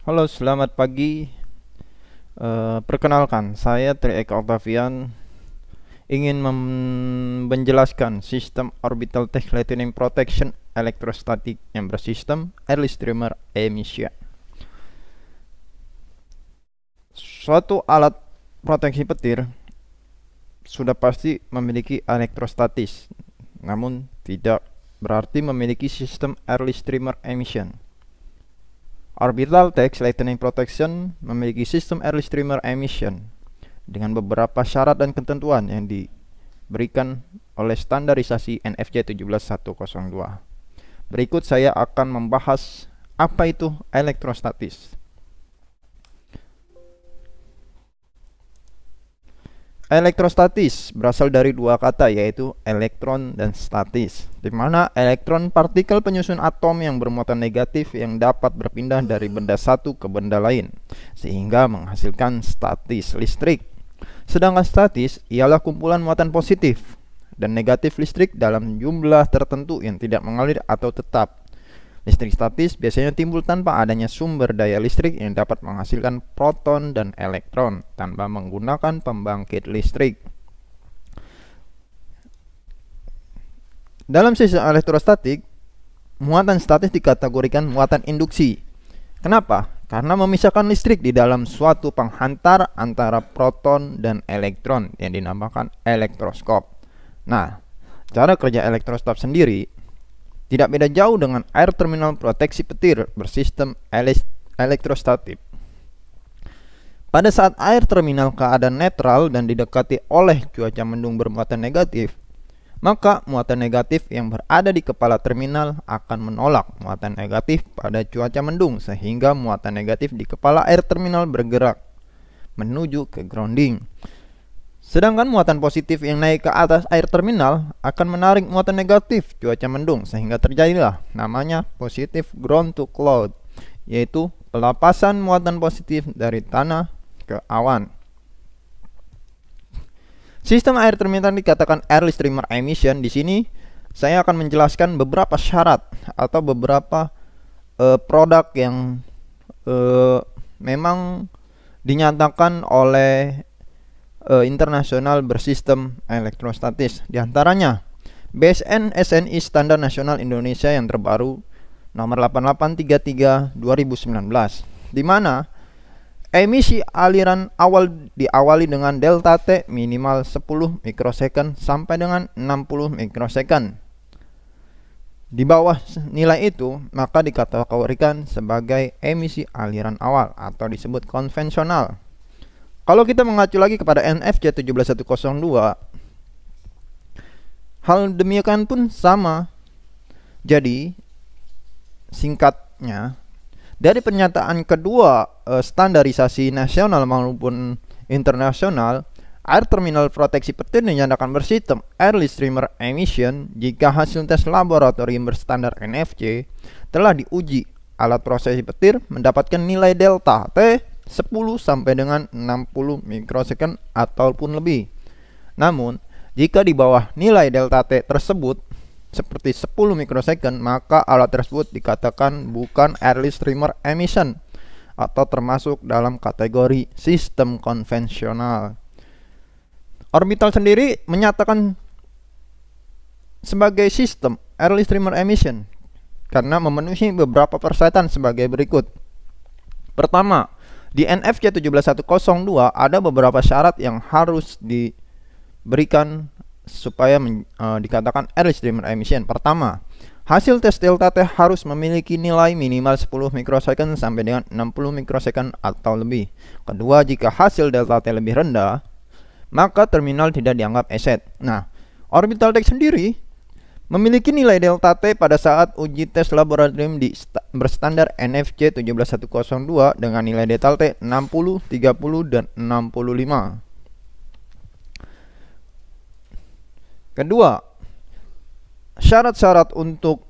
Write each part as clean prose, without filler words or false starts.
Halo, selamat pagi. Perkenalkan, saya Tri Eka Octavian ingin menjelaskan sistem orbital tank lightning protection elektrostatik yang bersistem early streamer emission. Suatu alat proteksi petir sudah pasti memiliki elektrostatis, namun tidak berarti memiliki sistem early streamer emission. Orbital Text Lightning Protection memiliki sistem early streamer emission dengan beberapa syarat dan ketentuan yang diberikan oleh standarisasi NFC 17102. Berikut saya akan membahas apa itu elektrostatis. Elektrostatis berasal dari dua kata, yaitu elektron dan statis, di mana elektron partikel penyusun atom yang bermuatan negatif yang dapat berpindah dari benda satu ke benda lain, sehingga menghasilkan statis listrik. Sedangkan statis ialah kumpulan muatan positif dan negatif listrik dalam jumlah tertentu yang tidak mengalir atau tetap. Listrik statis biasanya timbul tanpa adanya sumber daya listrik yang dapat menghasilkan proton dan elektron tanpa menggunakan pembangkit listrik. Dalam sistem elektrostatik, muatan statis dikategorikan muatan induksi. Kenapa? Karena memisahkan listrik di dalam suatu penghantar antara proton dan elektron yang dinamakan elektroskop. Nah, cara kerja elektroskop sendiri tidak beda jauh dengan air terminal proteksi petir bersistem elektrostatik. Pada saat air terminal keadaan netral dan didekati oleh cuaca mendung bermuatan negatif, maka muatan negatif yang berada di kepala terminal akan menolak muatan negatif pada cuaca mendung, sehingga muatan negatif di kepala air terminal bergerak menuju ke grounding. Sedangkan muatan positif yang naik ke atas air terminal akan menarik muatan negatif cuaca mendung, sehingga terjadilah namanya positive ground to cloud, yaitu pelepasan muatan positif dari tanah ke awan. Sistem air terminal dikatakan early streamer emission. Di sini saya akan menjelaskan beberapa syarat atau beberapa produk yang memang dinyatakan oleh internasional bersistem elektrostatis. Di antaranya BSN SNI Standar Nasional Indonesia yang terbaru nomor 8833 2019, di mana emisi aliran awal diawali dengan delta T minimal 10 mikrosecond sampai dengan 60 mikrosecond. Di bawah nilai itu maka dikategorikan sebagai emisi aliran awal atau disebut konvensional. Kalau kita mengacu lagi kepada NFC 17102, hal demikian pun sama. Jadi, singkatnya, dari pernyataan kedua standarisasi nasional maupun internasional, air terminal proteksi petir dinyatakan bersistem early streamer emission jika hasil tes laboratorium berstandar NFC telah diuji. Alat prosesi petir mendapatkan nilai delta T 10 sampai dengan 60 mikrosecond ataupun lebih. Namun, jika di bawah nilai delta T tersebut seperti 10 mikrosecond, maka alat tersebut dikatakan bukan early streamer emission atau termasuk dalam kategori sistem konvensional. Orbital sendiri menyatakan sebagai sistem early streamer emission karena memenuhi beberapa persyaratan sebagai berikut. Pertama, di NFC 17102 ada beberapa syarat yang harus diberikan supaya dikatakan early streamer emission. Pertama, hasil tes delta T harus memiliki nilai minimal 10 mikrosecond sampai dengan 60 mikrosecond atau lebih. Kedua, jika hasil delta T lebih rendah, maka terminal tidak dianggap aset. Nah, Orbital Tech sendiri memiliki nilai delta T pada saat uji tes laboratorium berstandar NFC 17102 dengan nilai delta T 60, 30, dan 65. Kedua, syarat-syarat untuk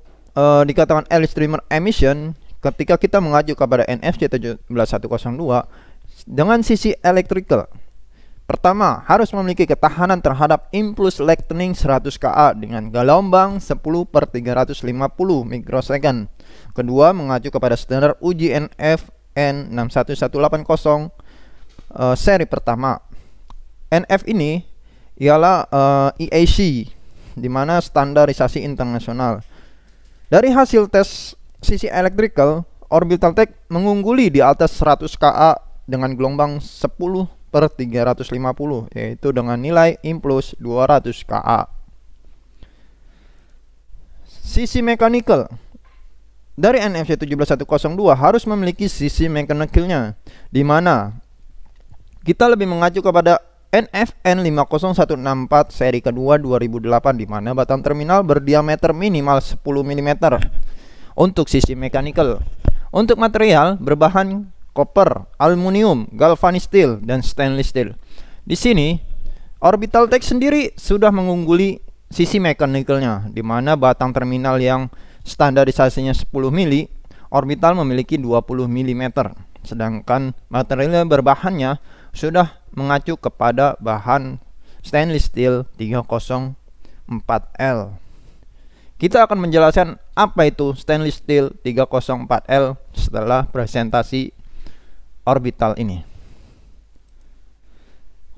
dikatakan early streamer emission ketika kita mengacu kepada NFC 17102 dengan sisi electrical. Pertama, harus memiliki ketahanan terhadap impuls lightning 100 kA dengan gelombang 10/350 mikrosecond. Kedua, mengacu kepada standar uji NF N61180 seri pertama. NF ini ialah EAC, di mana standarisasi internasional. Dari hasil tes sisi electrical, Orbital-Tech mengungguli di atas 100 KA dengan gelombang 10/350, yaitu dengan nilai impuls 200 KA. Sisi mechanical dari NFC 17102 harus memiliki sisi mechanical-nya, di mana kita lebih mengacu kepada NFN 50164 seri kedua 2008, di mana batang terminal berdiameter minimal 10 mm. Untuk sisi mechanical, untuk material berbahan koper, aluminium, galvanized steel, dan stainless steel. Di sini Orbital-Tech sendiri sudah mengungguli sisi mekanikalnya, di mana batang terminal yang standarisasinya 10 mili, Orbital memiliki 20 mm, sedangkan material berbahannya sudah mengacu kepada bahan stainless steel 304L. Kita akan menjelaskan apa itu stainless steel 304L setelah presentasi Orbital ini.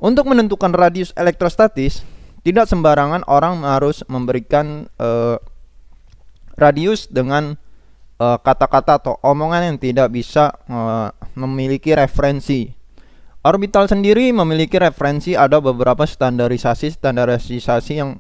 Untuk menentukan radius elektrostatis, tidak sembarangan orang harus memberikan radius dengan kata-kata atau omongan yang tidak bisa memiliki referensi. Orbital sendiri memiliki referensi, ada beberapa standarisasi yang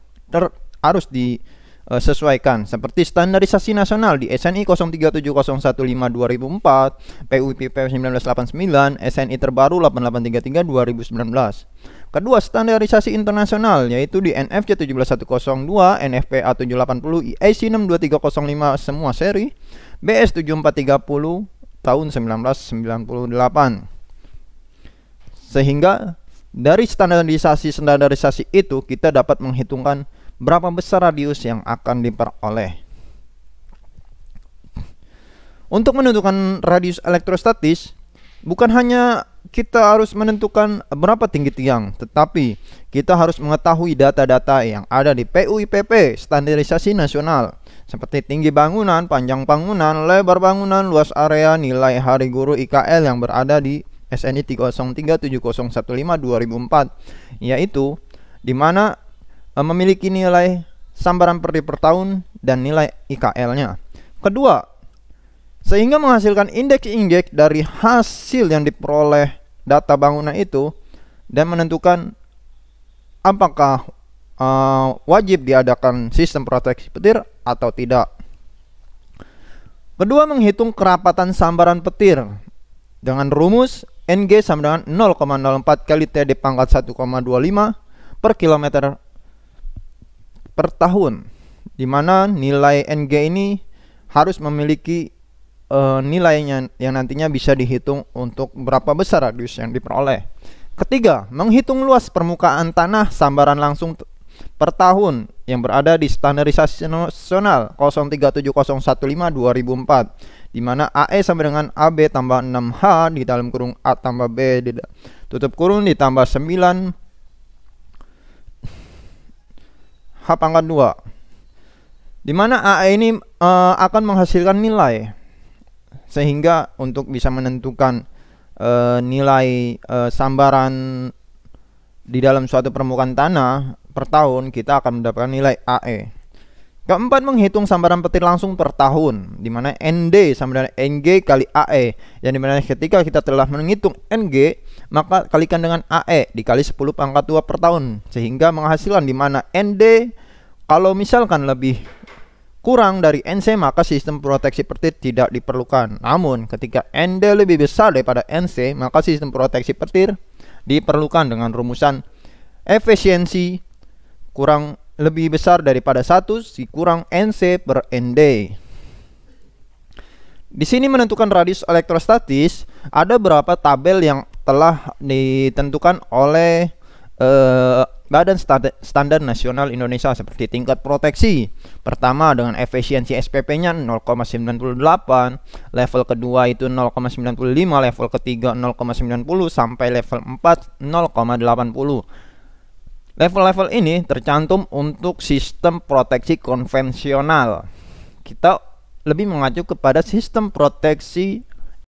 harus disesuaikan, seperti standarisasi nasional di SNI 037015/2004, PUIPP 1989, SNI terbaru 8833/2019. Kedua, standarisasi internasional yaitu di NFC 17102, NFPA 780, IEC 62305 semua seri, BS 7430 tahun 1998. Sehingga dari standarisasi itu kita dapat menghitungkan berapa besar radius yang akan diperoleh. Untuk menentukan radius elektrostatis, bukan hanya kita harus menentukan berapa tinggi tiang, tetapi kita harus mengetahui data-data yang ada di PUIPP standarisasi nasional, seperti tinggi bangunan, panjang bangunan, lebar bangunan, luas area, nilai hari guru IKL yang berada di SNI 3037015/2004, yaitu di mana memiliki nilai sambaran per tahun dan nilai IKL-nya. Kedua, sehingga menghasilkan indeks dari hasil yang diperoleh data bangunan itu dan menentukan apakah wajib diadakan sistem proteksi petir atau tidak. Kedua, menghitung kerapatan sambaran petir dengan rumus NG sama dengan 0,04 kali TD pangkat 1,25 per kilometer per tahun, di mana nilai NG ini harus memiliki nilainya yang nantinya bisa dihitung untuk berapa besar radius yang diperoleh. Ketiga, menghitung luas permukaan tanah sambaran langsung per tahun yang berada di standarisasi nasional 037015/2004, di mana AE sama dengan AB tambah 6H di dalam kurung A tambah B tutup kurung ditambah 9 H pangkat 2, di mana AE ini akan menghasilkan nilai, sehingga untuk bisa menentukan nilai sambaran di dalam suatu permukaan tanah per tahun, kita akan mendapatkan nilai AE. Keempat, menghitung sambaran petir langsung per tahun, di mana ND sama dengan NG kali AE, yang dimana ketika kita telah menghitung NG, maka kalikan dengan AE dikali 10 pangkat 2 per tahun, sehingga menghasilkan di mana ND kalau misalkan lebih kurang dari NC, maka sistem proteksi petir tidak diperlukan. Namun ketika ND lebih besar daripada NC, maka sistem proteksi petir diperlukan dengan rumusan efisiensi kurang lebih besar daripada 1 kurang NC per ND. Di sini menentukan radius elektrostatis, ada beberapa tabel yang telah ditentukan oleh Badan Standar Nasional Indonesia, seperti tingkat proteksi. Pertama dengan efisiensi SPP-nya 0,98, level kedua itu 0,95, level ketiga 0,90 sampai level 4 0,80. Level-level ini tercantum untuk sistem proteksi konvensional. Kita lebih mengacu kepada sistem proteksi